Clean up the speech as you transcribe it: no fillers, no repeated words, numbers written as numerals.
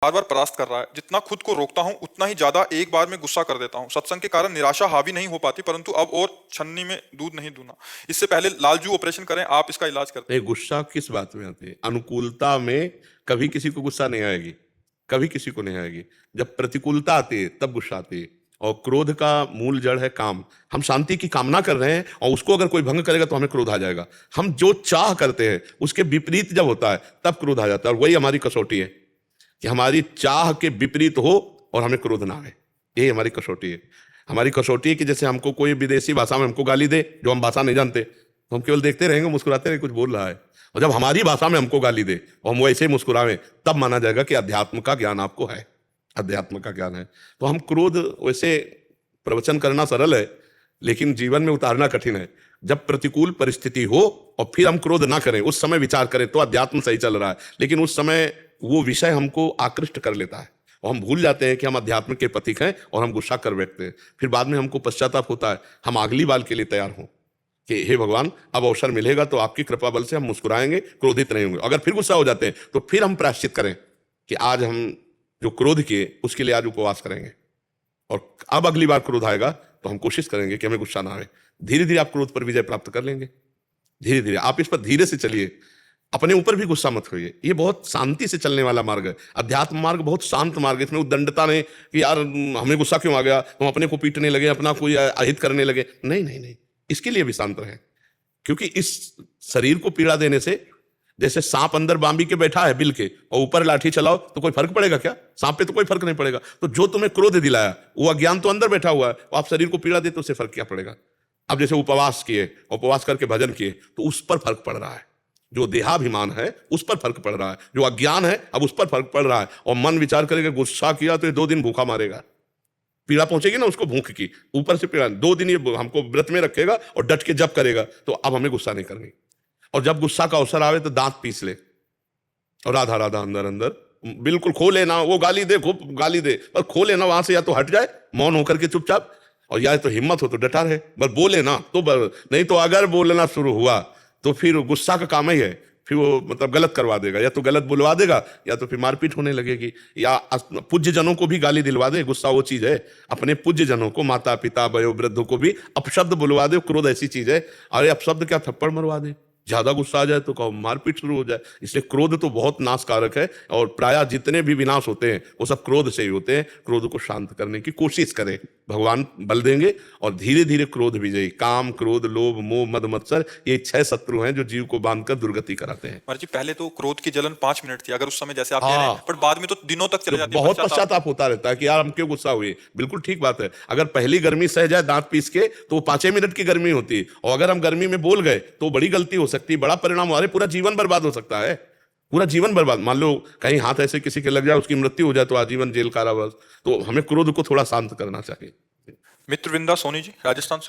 बार बार परास्त कर रहा है। जितना खुद को रोकता हूँ उतना ही ज्यादा एक बार में गुस्सा कर देता हूँ। सत्संग के कारण निराशा हावी नहीं हो पाती, परंतु अब और छन्नी में दूध नहीं दूना। इससे पहले लालजू ऑपरेशन करें, आप इसका इलाज करते नहीं, गुस्सा किस बात में आती है? अनुकूलता में कभी किसी को गुस्सा नहीं आएगी, कभी किसी को नहीं आएगी। जब प्रतिकूलता आती है तब गुस्सा आती है। और क्रोध का मूल जड़ है काम। हम शांति की कामना कर रहे हैं और उसको अगर कोई भंग करेगा तो हमें क्रोध आ जाएगा। हम जो चाह करते हैं उसके विपरीत जब होता है तब क्रोध आ जाता है। और वही हमारी कसौटी है कि हमारी चाह के विपरीत हो और हमें क्रोध ना आए। यही हमारी कसौटी है। हमारी कसौटी है कि जैसे हमको कोई विदेशी भाषा में हमको गाली दे, जो हम भाषा नहीं जानते, तो हम केवल देखते रहेंगे, मुस्कुराते रहेंगे, कुछ बोल रहा है। और जब हमारी भाषा में हमको गाली दे और हम वैसे ही मुस्कुरावें, तब माना जाएगा कि अध्यात्म का ज्ञान आपको है, अध्यात्म का ज्ञान है। तो हम क्रोध, वैसे प्रवचन करना सरल है लेकिन जीवन में उतारना कठिन है। जब प्रतिकूल परिस्थिति हो और फिर हम क्रोध ना करें, उस समय विचार करें तो अध्यात्म सही चल रहा है। लेकिन उस समय वो विषय हमको आकृष्ट कर लेता है और हम भूल जाते हैं कि हम अध्यात्म के पथिक हैं और हम गुस्सा कर बैठते हैं। फिर बाद में हमको पश्चाताप होता है। हम अगली बार के लिए तैयार हों कि हे भगवान, अब अवसर मिलेगा तो आपकी कृपा बल से हम मुस्कुराएंगे, क्रोधित नहीं होंगे। अगर फिर गुस्सा हो जाते हैं तो फिर हम प्रायश्चित करें कि आज हम जो क्रोध किए उसके लिए आज उपवास करेंगे, और अब अगली बार क्रोध आएगा तो हम कोशिश करेंगे कि हमें गुस्सा ना आए। धीरे धीरे आप क्रोध पर विजय प्राप्त कर लेंगे। धीरे धीरे आप इस पर धीरे से चलिए, अपने ऊपर भी गुस्सा मत होइए। ये बहुत शांति से चलने वाला मार्ग है। अध्यात्म मार्ग बहुत शांत मार्ग है। इसमें उद्दंडता नहीं कि यार हमें गुस्सा क्यों आ गया, हम अपने को पीटने लगे, अपना कोई अहित करने लगे। नहीं नहीं नहीं, इसके लिए भी शांत रहें। क्योंकि इस शरीर को पीड़ा देने से, जैसे सांप अंदर बांबी के बैठा है बिल के और ऊपर लाठी चलाओ तो कोई फर्क पड़ेगा क्या? सांप पे तो कोई फर्क नहीं पड़ेगा। तो जो तुम्हें क्रोध दिलाया वो अज्ञान तो अंदर बैठा हुआ है, आप शरीर को पीड़ा देते, उससे फर्क क्या पड़ेगा? अब जैसे उपवास किए, उपवास करके भजन किए, तो उस पर फर्क पड़ रहा है। जो देहाभिमान है उस पर फर्क पड़ रहा है, जो अज्ञान है अब उस पर फर्क पड़ रहा है। और मन विचार करेगा गुस्सा किया तो ये 2 दिन भूखा मारेगा, पीड़ा पहुंचेगी ना उसको, भूख की ऊपर से पीड़ा। 2 दिन ये हमको व्रत में रखेगा और डट के जप करेगा, तो अब हमें गुस्सा नहीं करनी। और जब गुस्सा का अवसर आवे तो दांत पीस ले और राधा राधा अंदर अंदर बिल्कुल खो लेना। वो गाली दे, खूब गाली दे, पर खो लेना वहां से, या तो हट जाए मौन होकर के चुपचाप, और या तो हिम्मत हो तो डटा रहे, बस बोले ना तो नहीं तो अगर बोलना शुरू हुआ तो फिर गुस्सा का काम ही है, फिर वो मतलब गलत करवा देगा, या तो गलत बुलवा देगा या तो फिर मारपीट होने लगेगी। या पूज्य जनों को भी गाली दिलवा दे, गुस्सा वो चीज है। अपने पूज्य जनों को, माता पिता वयोवृद्धों को भी अपशब्द बुलवा दे। क्रोध ऐसी चीज है, अरे अपशब्द क्या, थप्पड़ मरवा दे। ज्यादा गुस्सा आ जाए तो कहो मारपीट शुरू हो जाए। इसलिए क्रोध तो बहुत नाशकारक है, और प्रायः जितने भी विनाश होते हैं वो सब क्रोध से ही होते हैं। क्रोध को शांत करने की कोशिश करें, भगवान बल देंगे। और धीरे धीरे क्रोध विजयी, काम क्रोध लोभ मोह मद मत्सर, ये 6 शत्रु हैं जो जीव को बांधकर दुर्गति कराते हैं। महाराज जी, पहले तो क्रोध की जलन 5 मिनट थी, अगर उस समय जैसे आप कह रहे हैं, पर बाद में तो दिनों तक चले जाती है। बहुत पश्चाताप होता रहता है कि यार हम क्यों गुस्सा हुए। बिल्कुल ठीक बात है। अगर पहली गर्मी सह जाए दांत पीस के तो 5 मिनट की गर्मी होती है, और अगर हम गर्मी में बोल गए तो बड़ी गलती हो सकती है, बड़ा परिणाम, हमारे पूरा जीवन बर्बाद हो सकता है। पूरा जीवन बर्बाद। मान लो कहीं हाथ ऐसे किसी के लग जाए, उसकी मृत्यु हो जाए तो आजीवन जेल कारावास। तो हमें क्रोध को थोड़ा शांत करना चाहिए। मित्रविंदा सोनी जी, राजस्थान से।